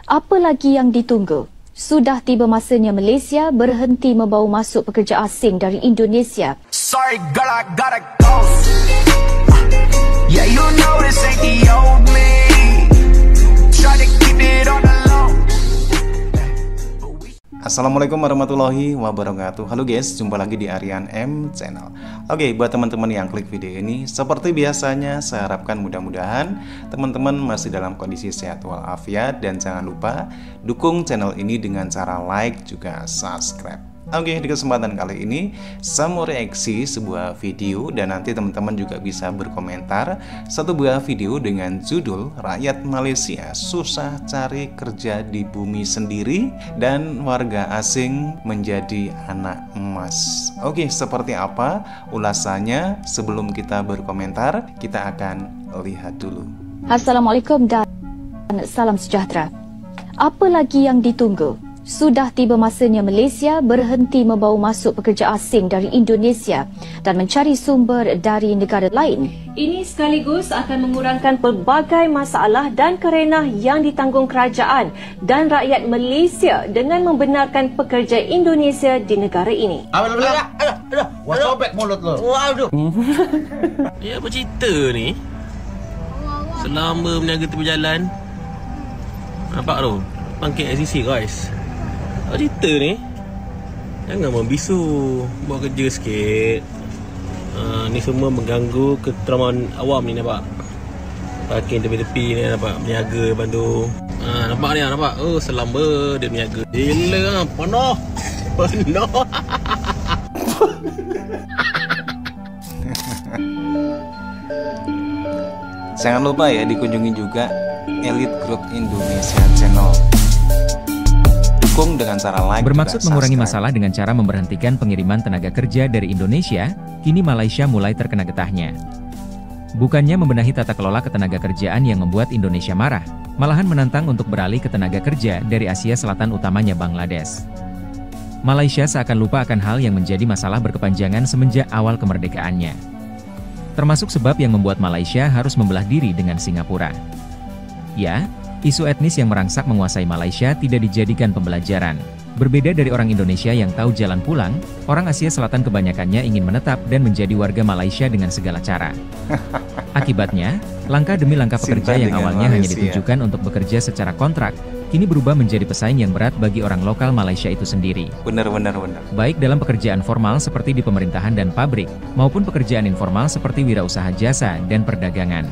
Apa lagi yang ditunggu? Sudah tiba masanya Malaysia berhenti membawa masuk pekerja asing dari Indonesia. Sorry girl, I gotta go. Yeah, you know this ain't the old me. Try to keep it on the low. Assalamualaikum warahmatullahi wabarakatuh. Halo guys, jumpa lagi di Aryan M Channel. Oke, buat teman-teman yang klik video ini, seperti biasanya saya harapkan mudah-mudahan teman-teman masih dalam kondisi sehat walafiat. Dan jangan lupa dukung channel ini dengan cara like juga subscribe. Oke, di kesempatan kali ini saya mau reaksi sebuah video dan nanti teman-teman juga bisa berkomentar satu buah video dengan judul Rakyat Malaysia Susah Cari Kerja di Bumi Sendiri dan Warga Asing Menjadi Anak Emas. Oke, seperti apa ulasannya? Sebelum kita berkomentar, kita akan lihat dulu. Assalamualaikum dan salam sejahtera. Apa lagi yang ditunggu? Sudah tiba masanya Malaysia berhenti membawa masuk pekerja asing dari Indonesia dan mencari sumber dari negara lain. Ini sekaligus akan mengurangkan pelbagai masalah dan kerenah yang ditanggung kerajaan dan rakyat Malaysia dengan membenarkan pekerja Indonesia di negara ini. Alah, wah sobek mulut lo. Waduh. Ya, apa cerita ni? Selama berniaga tepi jalan, nampak tu? Pangkit SCC guys. Apa cerita ni? Jangan membisu. Buat kerja sikit. Ni semua mengganggu keteraman awam ni, nampak? Parking tepi-tepi ni, nampak? Berniaga depan tu. Nampak ni, nampak? Oh, selamba dia berniaga. Gila lah, penuh. Penuh. Jangan lupa ya dikunjungi juga Elite Group Indonesia Channel. Dukung dengan cara like. Bermaksud mengurangi masalah dengan cara memberhentikan pengiriman tenaga kerja dari Indonesia, kini Malaysia mulai terkena getahnya. Bukannya membenahi tata kelola ketenaga kerjaan yang membuat Indonesia marah, malahan menantang untuk beralih ke tenaga kerja dari Asia Selatan utamanya Bangladesh. Malaysia seakan lupa akan hal yang menjadi masalah berkepanjangan semenjak awal kemerdekaannya. Termasuk sebab yang membuat Malaysia harus membelah diri dengan Singapura. Ya, isu etnis yang merangsak menguasai Malaysia tidak dijadikan pembelajaran. Berbeda dari orang Indonesia yang tahu jalan pulang, orang Asia Selatan kebanyakannya ingin menetap dan menjadi warga Malaysia dengan segala cara. Akibatnya, langkah demi langkah pekerja yang awalnya hanya ditujukan untuk bekerja secara kontrak, kini berubah menjadi pesaing yang berat bagi orang lokal Malaysia itu sendiri. Benar. Baik dalam pekerjaan formal seperti di pemerintahan dan pabrik, maupun pekerjaan informal seperti wirausaha jasa dan perdagangan.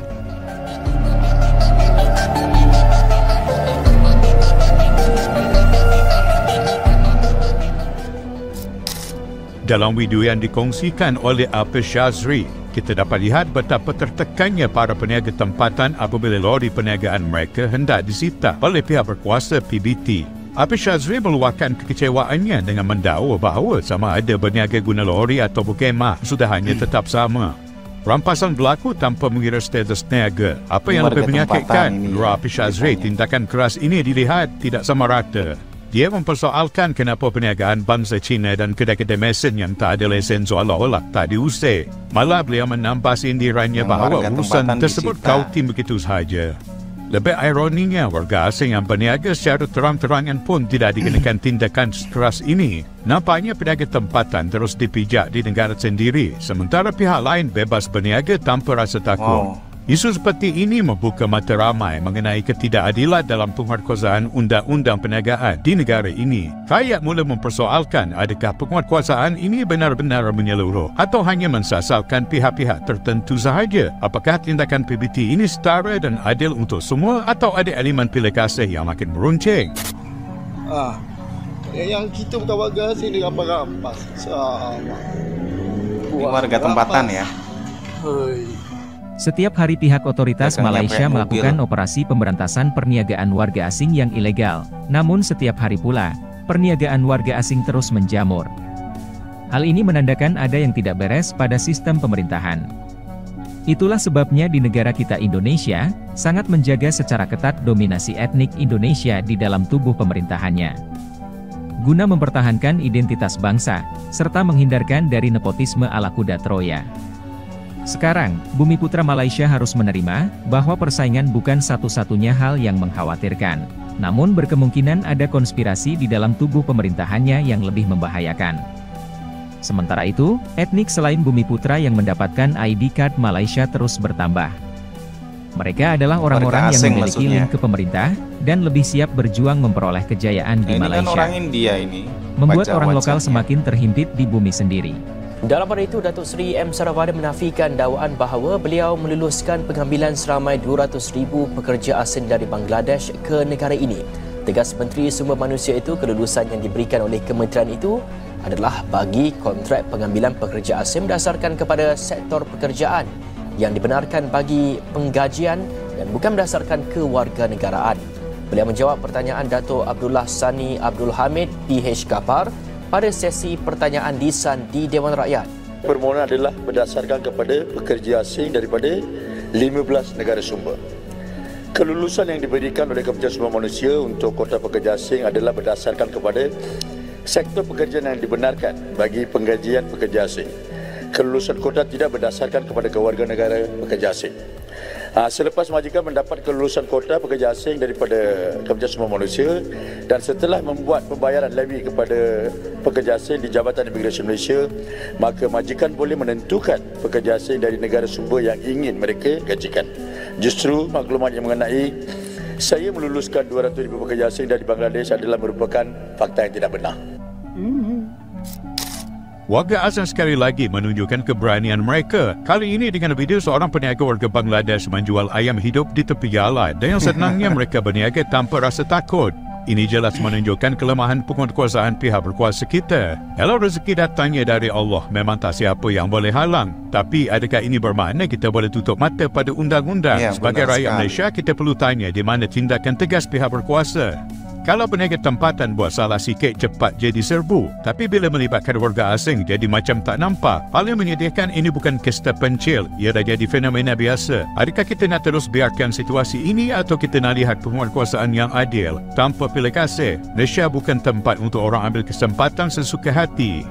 Dalam video yang dikongsikan oleh Apis Shazri, kita dapat lihat betapa tertekannya para peniaga tempatan apabila lori perniagaan mereka hendak disita oleh pihak berkuasa PBT. Apis Shazri meluahkan kekecewaannya dengan mendakwa bahawa sama ada berniaga guna lori atau berkhemah sudah hanya tetap sama. Rampasan berlaku tanpa mengira status niaga. Apa yang lebih menyakitkan, menurut Apis Shazri, tindakan keras ini dilihat tidak sama rata. Dia mempersoalkan kenapa perniagaan bangsa Cina dan kedai-kedai mesin yang tak ada lesen seolah-olah tak diusir. Malah beliau menambah sindirannya bahawa urusan tersebut kauti begitu sahaja. Lebih ironinya, warga asing yang berniaga secara terang-terangan pun tidak dikenakan tindakan keras ini. Nampaknya peniaga tempatan terus dipijak di negara sendiri, sementara pihak lain bebas berniaga tanpa rasa takut. Isu seperti ini membuka mata ramai mengenai ketidakadilan dalam penguatkuasaan undang-undang perniagaan di negara ini. Rakyat mula mempersoalkan adakah penguatkuasaan ini benar-benar menyeluruh atau hanya mensasalkan pihak-pihak tertentu sahaja. Apakah tindakan PBT ini setara dan adil untuk semua atau ada elemen pilih kasih yang makin meruncing? Yang kita bukan warga sini rampas-rampas. Warga tempatan ya. Setiap hari pihak otoritas Malaysia melakukan operasi pemberantasan perniagaan warga asing yang ilegal. Namun setiap hari pula, perniagaan warga asing terus menjamur. Hal ini menandakan ada yang tidak beres pada sistem pemerintahan. Itulah sebabnya di negara kita Indonesia, sangat menjaga secara ketat dominasi etnik Indonesia di dalam tubuh pemerintahannya. Guna mempertahankan identitas bangsa, serta menghindarkan dari nepotisme ala kuda Troya. Sekarang, Bumi Putra Malaysia harus menerima bahwa persaingan bukan satu-satunya hal yang mengkhawatirkan. Namun berkemungkinan ada konspirasi di dalam tubuh pemerintahannya yang lebih membahayakan. Sementara itu, etnik selain Bumi Putra yang mendapatkan ID card Malaysia terus bertambah. Mereka adalah orang-orang yang memiliki link ke pemerintah dan lebih siap berjuang memperoleh kejayaan di Malaysia. Kan orang India ini. Membuat orang lokal semakin terhimpit di bumi sendiri. Dalam pada itu, Datuk Seri M. Sarawada menafikan dakwaan bahawa beliau meluluskan pengambilan seramai 200,000 pekerja asing dari Bangladesh ke negara ini. Tegas Menteri Sumber Manusia itu, kelulusan yang diberikan oleh kementerian itu adalah bagi kontrak pengambilan pekerja asing berdasarkan kepada sektor pekerjaan yang dibenarkan bagi penggajian dan bukan berdasarkan kewarganegaraan. Beliau menjawab pertanyaan Dato' Abdullah Sani Abdul Hamid PH Kapar pada sesi pertanyaan lisan di Dewan Rakyat. Permohonan adalah berdasarkan kepada pekerja asing daripada 15 negara sumber. Kelulusan yang diberikan oleh Kementerian Sumber Manusia untuk kota pekerja asing adalah berdasarkan kepada sektor pekerjaan yang dibenarkan bagi penggajian pekerja asing. Kelulusan kota tidak berdasarkan kepada kewarganegaraan pekerja asing. Selepas majikan mendapat kelulusan kota pekerja asing daripada Kementerian Sumber Manusia dan setelah membuat pembayaran levy kepada pekerja asing di Jabatan Imigresen Malaysia, maka majikan boleh menentukan pekerja asing dari negara sumber yang ingin mereka gajikan. Justru maklumat yang mengenai saya meluluskan 200,000 pekerja asing dari Bangladesh adalah merupakan fakta yang tidak benar. Warga asing sekali lagi menunjukkan keberanian mereka. Kali ini dengan video seorang peniaga warga Bangladesh menjual ayam hidup di tepi jalan. Dan yang senangnya mereka berniaga tanpa rasa takut. Ini jelas menunjukkan kelemahan penguatkuasaan pihak berkuasa kita. Kalau rezeki datangnya dari Allah, memang tak siapa yang boleh halang. Tapi adakah ini bermakna kita boleh tutup mata pada undang-undang? Sebagai rakyat Malaysia, kita perlu tanya di mana tindakan tegas pihak berkuasa. Kalau peniaga tempatan buat salah sikit cepat jadi serbu, tapi bila melibatkan warga asing jadi macam tak nampak. Hal yang menyedihkan ini bukan kes terpencil, ia dah jadi fenomena biasa. Adakah kita nak terus biarkan situasi ini atau kita nak lihat penguatkuasaan yang adil tanpa pilih kasih? Malaysia bukan tempat untuk orang ambil kesempatan sesuka hati.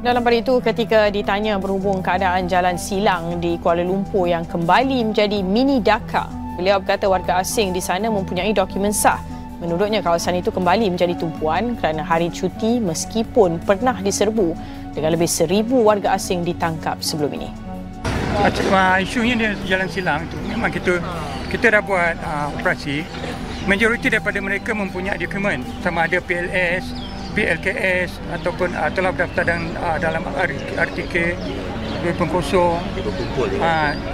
Dalam pada itu, ketika ditanya berhubung keadaan jalan silang di Kuala Lumpur yang kembali menjadi mini Dhaka, beliau berkata warga asing di sana mempunyai dokumen sah. Menurutnya, kawasan itu kembali menjadi tumpuan kerana hari cuti meskipun pernah diserbu dengan lebih 1,000 warga asing ditangkap sebelum ini. Isunya dia jalan silang itu memang kita dah buat operasi. Majoriti daripada mereka mempunyai dokumen sama ada PLS, PLKS ataupun telah berdaftar dalam RTK 2.0.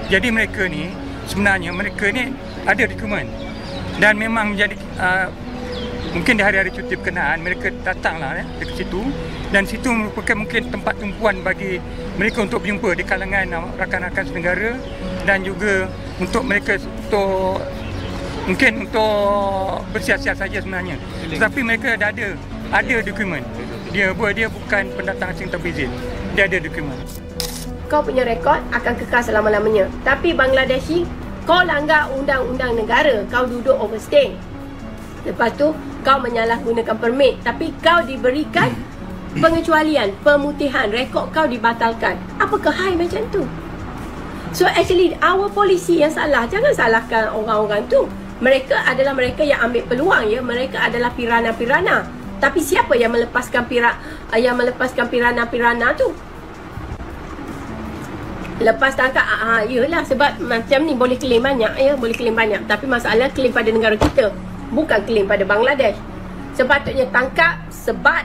Jadi mereka ni sebenarnya ada dokumen dan memang menjadi mungkin di hari-hari cuti berkenaan mereka datanglah dekat situ dan situ merupakan mungkin tempat tumpuan bagi mereka untuk berjumpa di kalangan rakan-rakan senegara dan juga untuk mereka mungkin untuk bersiasat saja sebenarnya. Tetapi mereka dah ada dokumen. Dia bukan pendatang asing tanpa izin. Dia ada dokumen. Kau punya rekod akan kekal selama-lamanya. Tapi Bangladeshi, kau langgar undang-undang negara, kau duduk overstay. Lepas tu kau menyalahgunakan permit, tapi kau diberikan pengecualian, pemutihan, rekod kau dibatalkan. Apakah hal macam tu? So actually our policy yang salah. Jangan salahkan orang-orang tu. Mereka adalah mereka yang ambil peluang ya. Mereka adalah pirana-pirana. Tapi siapa yang melepaskan pirana-pirana tu? Lepas tangkap, iyalah sebab macam ni boleh claim banyak ya, boleh claim banyak. Tapi masalah claim pada negara kita, bukan claim pada Bangladesh. Sepatutnya tangkap, sebat,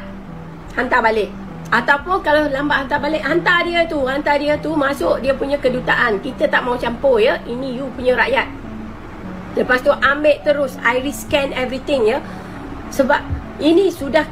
hantar balik. Ataupun kalau lambat hantar balik, hantar dia tu masuk dia punya kedutaan. Kita tak mau campur ya, ini you punya rakyat. Lepas tu ambil terus, iris scan everything ya. Sebab ini sudah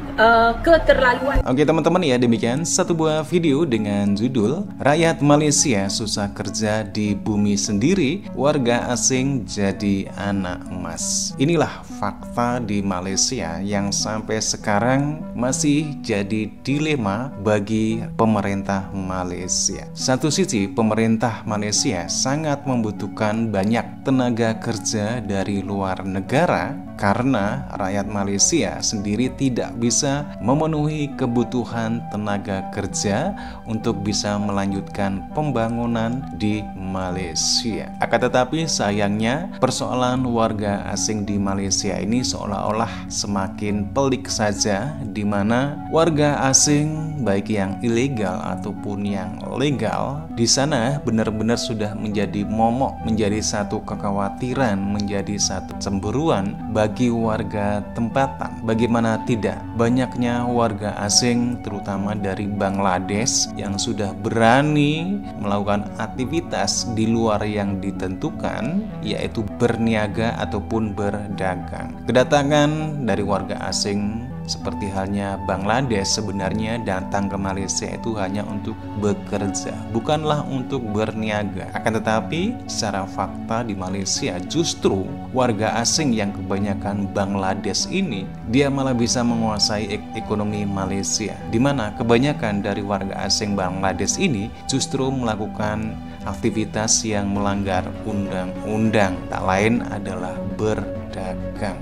keterlaluan. Oke teman-teman ya, demikian satu buah video dengan judul Rakyat Malaysia susah kerja di bumi sendiri, warga asing jadi anak emas. Inilah fakta di Malaysia yang sampai sekarang masih jadi dilema bagi pemerintah Malaysia. Satu sisi pemerintah Malaysia sangat membutuhkan banyak tenaga kerja dari luar negara, karena rakyat Malaysia sendiri tidak bisa memenuhi kebutuhan tenaga kerja untuk bisa melanjutkan pembangunan di Malaysia. Akan tetapi sayangnya persoalan warga asing di Malaysia ini seolah-olah semakin pelik saja, di mana warga asing baik yang ilegal ataupun yang legal di sana benar-benar sudah menjadi momok, menjadi satu kekhawatiran, menjadi satu cemburuan bagi warga tempatan. Bagaimana tidak, banyaknya warga asing terutama dari Bangladesh yang sudah berani melakukan aktivitas di luar yang ditentukan, yaitu berniaga ataupun berdagang. Kedatangan dari warga asing seperti halnya Bangladesh sebenarnya datang ke Malaysia itu hanya untuk bekerja, bukanlah untuk berniaga. Akan tetapi secara fakta di Malaysia justru warga asing yang kebanyakan Bangladesh ini dia malah bisa menguasai ekonomi Malaysia, di mana kebanyakan dari warga asing Bangladesh ini justru melakukan aktivitas yang melanggar undang-undang, tak lain adalah berdagang.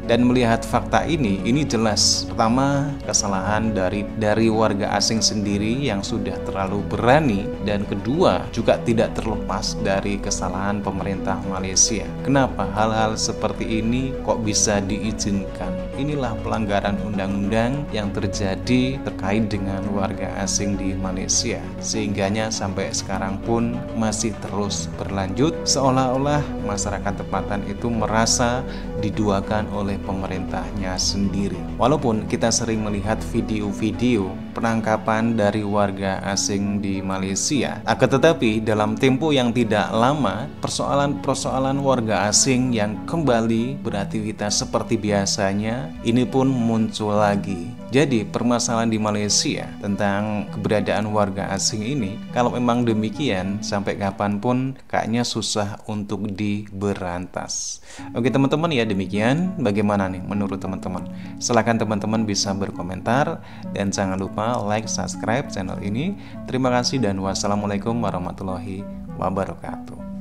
Dan melihat fakta ini jelas pertama kesalahan dari warga asing sendiri yang sudah terlalu berani, dan kedua juga tidak terlepas dari kesalahan pemerintah Malaysia. Kenapa hal-hal seperti ini kok bisa diizinkan? Inilah pelanggaran undang-undang yang terjadi terkait dengan warga asing di Malaysia, sehingganya sampai sekarang pun masih terus berlanjut, seolah-olah masyarakat tempatan itu merasa diduakan oleh pemerintahnya sendiri. Walaupun kita sering melihat video-video penangkapan dari warga asing di Malaysia, akan tetapi dalam tempo yang tidak lama persoalan warga asing yang kembali beraktivitas seperti biasanya ini pun muncul lagi. Jadi permasalahan di Malaysia tentang keberadaan warga asing ini, kalau memang demikian sampai kapanpun kayaknya susah untuk diberantas. Oke teman-teman, ya demikian. Bagaimana nih menurut teman-teman? Silahkan teman-teman bisa berkomentar, dan jangan lupa like, subscribe channel ini. Terima kasih dan wassalamualaikum warahmatullahi wabarakatuh.